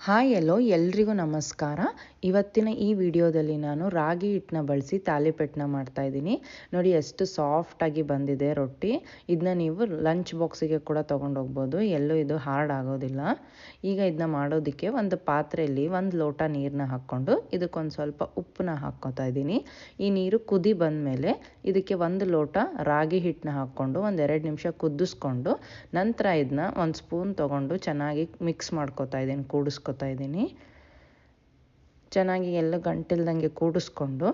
Hi ಎಲ್ಲೋ ಎಲ್ರಿಗೂ ನಮಸ್ಕಾರ. ಇವತ್ತಿನ ಈ ವಿಡಿಯೋದಲ್ಲಿ ನಾನು ರಾಗಿ ಹಿಟ್ಟನ್ನ ಬಳಸಿ ತಾಲಿಪೆಟ್ಟನ್ನ ಮಾಡ್ತಾಯಿದ್ದೀನಿ. ನೋಡಿ ಎಷ್ಟು ಸಾಫ್ಟಾಗಿ ಬಂದಿದೆ ರೊಟ್ಟಿ. ಇದನ್ನ ನೀವು ಲಂಚ್ ಬಾಕ್ಸಿಗೆ ಕೂಡ ತೊಗೊಂಡೋಗ್ಬೋದು, ಎಲ್ಲೂ ಇದು ಹಾರ್ಡ್ ಆಗೋದಿಲ್ಲ. ಈಗ ಇದನ್ನ ಮಾಡೋದಕ್ಕೆ ಒಂದು ಪಾತ್ರೆಯಲ್ಲಿ 1 ಲೋಟ ನೀರನ್ನ ಹಾಕ್ಕೊಂಡು ಇದಕ್ಕೊಂದು ಸ್ವಲ್ಪ ಉಪ್ಪನ್ನ ಹಾಕ್ಕೊತಾ ಇದ್ದೀನಿ. ಈ ನೀರು ಕುದಿ ಬಂದಮೇಲೆ ಇದಕ್ಕೆ 1 ಲೋಟ ರಾಗಿ ಹಿಟ್ಟನ್ನ ಹಾಕ್ಕೊಂಡು 1-2 ನಿಮಿಷ ಕುದಿಸ್ಕೊಂಡು ನಂತರ ಇದನ್ನ 1 ಸ್ಪೂನ್ ತೊಗೊಂಡು ಚೆನ್ನಾಗಿ ಮಿಕ್ಸ್ ಮಾಡ್ಕೊತಾ ಇದ್ದೀನಿ, ಕೂಡಿಸ್ಕೊತಾ ಇದ್ದೀನಿ. ಚೆನ್ನಾಗಿ ಎಲ್ಲ ಗಂಟಿಲ್ದಂಗೆ ಕೂಡಿಸ್ಕೊಂಡು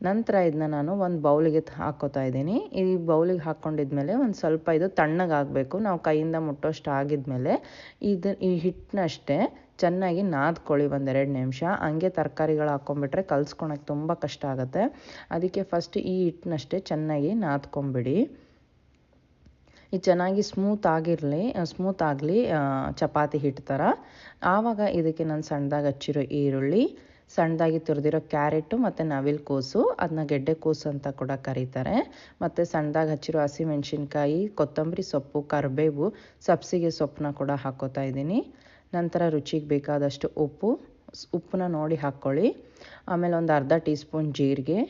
ನಂತರ ಇದನ್ನ ನಾನು ಒಂದು ಬೌಲಿಗೆ ಹಾಕ್ಕೊತಾ ಇದ್ದೀನಿ. ಈ ಬೌಲಿಗೆ ಹಾಕ್ಕೊಂಡಿದ್ಮೇಲೆ ಒಂದು ಸ್ವಲ್ಪ ಇದು ತಣ್ಣಗಾಗಬೇಕು. ನಾವು ಕೈಯಿಂದ ಮುಟ್ಟೋಷ್ಟು ಆಗಿದ್ಮೇಲೆ ಈ ಹಿಟ್ಟನ್ನಷ್ಟೇ ಚೆನ್ನಾಗಿ ನಾದ್ಕೊಳ್ಳಿ 1-2 ನಿಮಿಷ. ಹಂಗೆ ತರಕಾರಿಗಳು ಹಾಕ್ಕೊಂಬಿಟ್ರೆ ಕಲ್ಸ್ಕೊಳಕ್ಕೆ ತುಂಬ ಕಷ್ಟ ಆಗುತ್ತೆ. ಅದಕ್ಕೆ ಫಸ್ಟ್ ಈ ಹಿಟ್ಟನ್ನಷ್ಟೇ ಚೆನ್ನಾಗಿ ನಾದ್ಕೊಂಬಿಡಿ. ಇದು ಚೆನ್ನಾಗಿ ಸ್ಮೂತ್ ಆಗಲಿ ಚಪಾತಿ ಹಿಟ್ಟು ಥರ. ಆವಾಗ ಇದಕ್ಕೆ ನಾನು ಸಣ್ಣದಾಗಿ ಹಚ್ಚಿರೋ ಈರುಳ್ಳಿ, ಸಣ್ಣದಾಗಿ ತುರಿದಿರೋ ಕ್ಯಾರೆಟು ಮತ್ತು ನವಿಲು ಕೋಸು, ಅದನ್ನ ಗೆಡ್ಡೆ ಕೋಸು ಅಂತ ಕೂಡ ಕರೀತಾರೆ, ಮತ್ತು ಸಣ್ಣದಾಗಿ ಹಚ್ಚಿರೋ ಹಸಿಮೆಣ್ಸಿನ್ಕಾಯಿ, ಕೊತ್ತಂಬರಿ ಸೊಪ್ಪು, ಕರಿಬೇವು, ಸಬ್ಸಿಗೆ ಸೊಪ್ಪನ್ನ ಕೂಡ ಹಾಕ್ಕೋತಾ ಇದ್ದೀನಿ. ನಂತರ ರುಚಿಗೆ ಬೇಕಾದಷ್ಟು ಉಪ್ಪನ್ನ ನೋಡಿ ಹಾಕ್ಕೊಳ್ಳಿ. ಆಮೇಲೆ ಒಂದು ಅರ್ಧ ಟೀ ಸ್ಪೂನ್ ಜೀರಿಗೆ,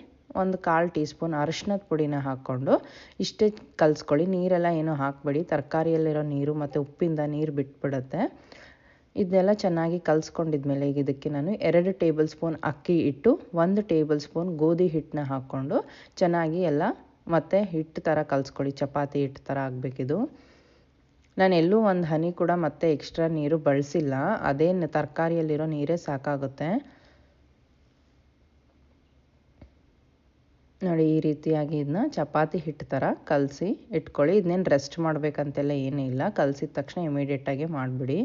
ಒಂದು 1/4 ಟೀ ಸ್ಪೂನ್ ಅರಿಶಿನದ ಪುಡಿನ ಹಾಕ್ಕೊಂಡು ಇಷ್ಟೇ ಕಲಿಸ್ಕೊಳ್ಳಿ. ನೀರೆಲ್ಲ ಏನೂ ಹಾಕಬೇಡಿ, ತರಕಾರಿಯಲ್ಲಿರೋ ನೀರು ಮತ್ತು ಉಪ್ಪಿಂದ ನೀರು ಬಿಟ್ಬಿಡುತ್ತೆ. ಇದನ್ನೆಲ್ಲ ಚೆನ್ನಾಗಿ ಕಲಿಸ್ಕೊಂಡಿದ್ಮೇಲೆ ಈಗ ಇದಕ್ಕೆ ನಾನು 2 ಟೇಬಲ್ ಸ್ಪೂನ್ ಅಕ್ಕಿ ಹಿಟ್ಟು, 1 ಟೇಬಲ್ ಸ್ಪೂನ್ ಗೋಧಿ ಹಿಟ್ಟನ್ನ ಹಾಕ್ಕೊಂಡು ಚೆನ್ನಾಗಿ ಎಲ್ಲ ಮತ್ತೆ ಹಿಟ್ಟು ಥರ ಕಲಿಸ್ಕೊಳ್ಳಿ. ಚಪಾತಿ ಹಿಟ್ಟು ಥರ ಆಗಬೇಕಿದು. ನಾನು ಎಲ್ಲೂ ಒಂದು ಹನಿ ಕೂಡ ಮತ್ತೆ ಎಕ್ಸ್ಟ್ರಾ ನೀರು ಬಳಸಿಲ್ಲ, ಅದೇನು ತರಕಾರಿಯಲ್ಲಿರೋ ನೀರೇ ಸಾಕಾಗುತ್ತೆ. ನೋಡಿ ಈ ರೀತಿಯಾಗಿ ಇದನ್ನ ಚಪಾತಿ ಹಿಟ್ಟು ಥರ ಕಲಸಿ ಇಟ್ಕೊಳ್ಳಿ. ಇದನ್ನೇನು ರೆಸ್ಟ್ ಮಾಡಬೇಕಂತೆಲ್ಲ ಏನೂ ಇಲ್ಲ, ಕಲಸಿದ ತಕ್ಷಣ ಇಮಿಡಿಯೇಟಾಗಿ ಮಾಡಿಬಿಡಿ.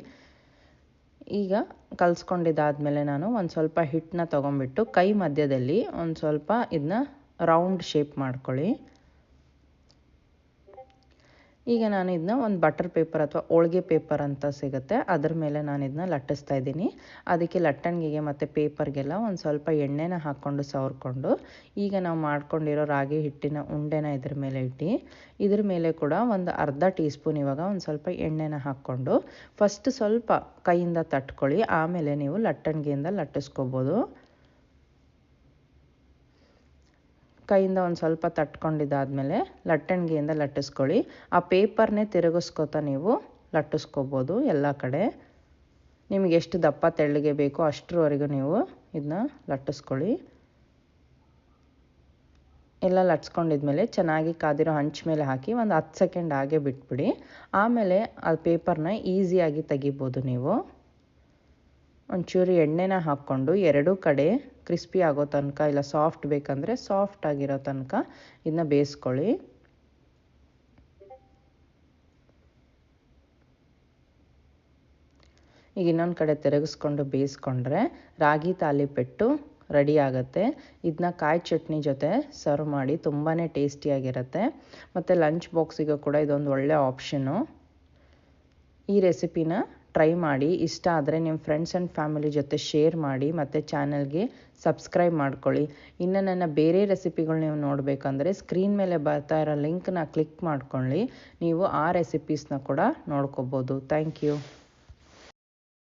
ಈಗ ಕಲಿಸ್ಕೊಂಡಿದ್ದಾದಮೇಲೆ ನಾನು ಒಂದು ಸ್ವಲ್ಪ ಹಿಟ್ಟನ್ನ ತೊಗೊಂಬಿಟ್ಟು ಕೈ ಮಧ್ಯದಲ್ಲಿ ಒಂದು ಸ್ವಲ್ಪ ಇದನ್ನ ರೌಂಡ್ ಶೇಪ್ ಮಾಡ್ಕೊಳ್ಳಿ. ಈಗ ನಾನು ಇದನ್ನ ಒಂದು ಬಟರ್ ಪೇಪರ್ ಅಥವಾ ಹೋಳಿಗೆ ಪೇಪರ್ ಅಂತ ಸಿಗುತ್ತೆ, ಅದ್ರ ಮೇಲೆ ನಾನು ಇದನ್ನ ಲಟ್ಟಿಸ್ತಾ ಇದ್ದೀನಿ. ಅದಕ್ಕೆ ಲಟ್ಟಣಿಗೆಗೆ ಮತ್ತು ಪೇಪರ್ಗೆಲ್ಲ ಒಂದು ಸ್ವಲ್ಪ ಎಣ್ಣೆನ ಹಾಕ್ಕೊಂಡು ಸವರ್ಕೊಂಡು ಈಗ ನಾವು ಮಾಡ್ಕೊಂಡಿರೋ ರಾಗಿ ಹಿಟ್ಟಿನ ಉಂಡೆನ ಇದ್ರ ಮೇಲೆ ಇಟ್ಟು ಇದ್ರ ಮೇಲೆ ಕೂಡ ಒಂದು ಅರ್ಧ ಟೀ ಸ್ಪೂನ್ ಇವಾಗ ಒಂದು ಸ್ವಲ್ಪ ಎಣ್ಣೆನ ಹಾಕ್ಕೊಂಡು ಫಸ್ಟ್ ಸ್ವಲ್ಪ ಕೈಯಿಂದ ತಟ್ಕೊಳ್ಳಿ, ಆಮೇಲೆ ನೀವು ಲಟ್ಟಣಿಗೆಯಿಂದ ಲಟ್ಟಿಸ್ಕೋಬೋದು. ಕೈಯಿಂದ ಒಂದು ಸ್ವಲ್ಪ ತಟ್ಕೊಂಡಿದ್ದಾದಮೇಲೆ ಲಟ್ಟಣಿಗೆಯಿಂದ ಲಟ್ಟಿಸ್ಕೊಳ್ಳಿ. ಆ ಪೇಪರ್ನೇ ತಿರುಗಿಸ್ಕೊತಾ ನೀವು ಲಟ್ಟಿಸ್ಕೋಬೋದು ಎಲ್ಲ ಕಡೆ. ನಿಮಗೆ ಎಷ್ಟು ದಪ್ಪ ತೆಳ್ಳಗೆ ಬೇಕೋ ಅಷ್ಟರವರೆಗೂ ನೀವು ಇದನ್ನ ಲಟ್ಟಿಸ್ಕೊಳ್ಳಿ. ಎಲ್ಲ ಲಟ್ಸ್ಕೊಂಡಿದ್ಮೇಲೆ ಚೆನ್ನಾಗಿ ಕಾದಿರೋ ಹಂಚ್ ಮೇಲೆ ಹಾಕಿ ಒಂದು 10 ಸೆಕೆಂಡ್ ಹಾಗೆ ಬಿಟ್ಬಿಡಿ. ಆಮೇಲೆ ಆ ಪೇಪರ್ನ ಈಸಿಯಾಗಿ ತೆಗಿಬೋದು ನೀವು. ಒಂಚೂರು ಎಣ್ಣೆನ ಹಾಕ್ಕೊಂಡು ಎರಡೂ ಕಡೆ ಕ್ರಿಸ್ಪಿ ಆಗೋ ತನಕ, ಇಲ್ಲ ಸಾಫ್ಟ್ ಬೇಕಂದರೆ ಸಾಫ್ಟ್ ಆಗಿರೋ ತನಕ ಇದನ್ನ ಬೇಯಿಸ್ಕೊಳ್ಳಿ. ಈಗ ಇನ್ನೊಂದು ಕಡೆ ತಿರುಗಿಸ್ಕೊಂಡು ಬೇಯಿಸ್ಕೊಂಡ್ರೆ ರಾಗಿ ತಾಲಿಪೆಟ್ಟು ರೆಡಿ ಆಗುತ್ತೆ. ಇದನ್ನ ಕಾಯಿ ಚಟ್ನಿ ಜೊತೆ ಸರ್ವ್ ಮಾಡಿ, ತುಂಬಾ ಟೇಸ್ಟಿಯಾಗಿರುತ್ತೆ. ಮತ್ತು ಲಂಚ್ ಬಾಕ್ಸಿಗೆ ಕೂಡ ಇದೊಂದು ಒಳ್ಳೆ ಆಪ್ಷನು. ಈ ರೆಸಿಪಿನ ಟ್ರೈ ಮಾಡಿ, ಇಷ್ಟ ಆದರೆ ನಿಮ್ಮ ಫ್ರೆಂಡ್ಸ್ ಆ್ಯಂಡ್ ಫ್ಯಾಮಿಲಿ ಜೊತೆ ಶೇರ್ ಮಾಡಿ ಮತ್ತು ಚಾನಲ್ಗೆ ಸಬ್ಸ್ಕ್ರೈಬ್ ಮಾಡ್ಕೊಳ್ಳಿ. ಇನ್ನು ನನ್ನ ಬೇರೆ ರೆಸಿಪಿಗಳು ನೀವು ನೋಡಬೇಕಂದ್ರೆ ಸ್ಕ್ರೀನ್ ಮೇಲೆ ಬರ್ತಾ ಇರೋ ಲಿಂಕ್ನ ಕ್ಲಿಕ್ ಮಾಡ್ಕೊಳ್ಳಿ, ನೀವು ಆ ರೆಸಿಪೀಸ್ನ ಕೂಡ ನೋಡ್ಕೋಬೋದು. Thank you.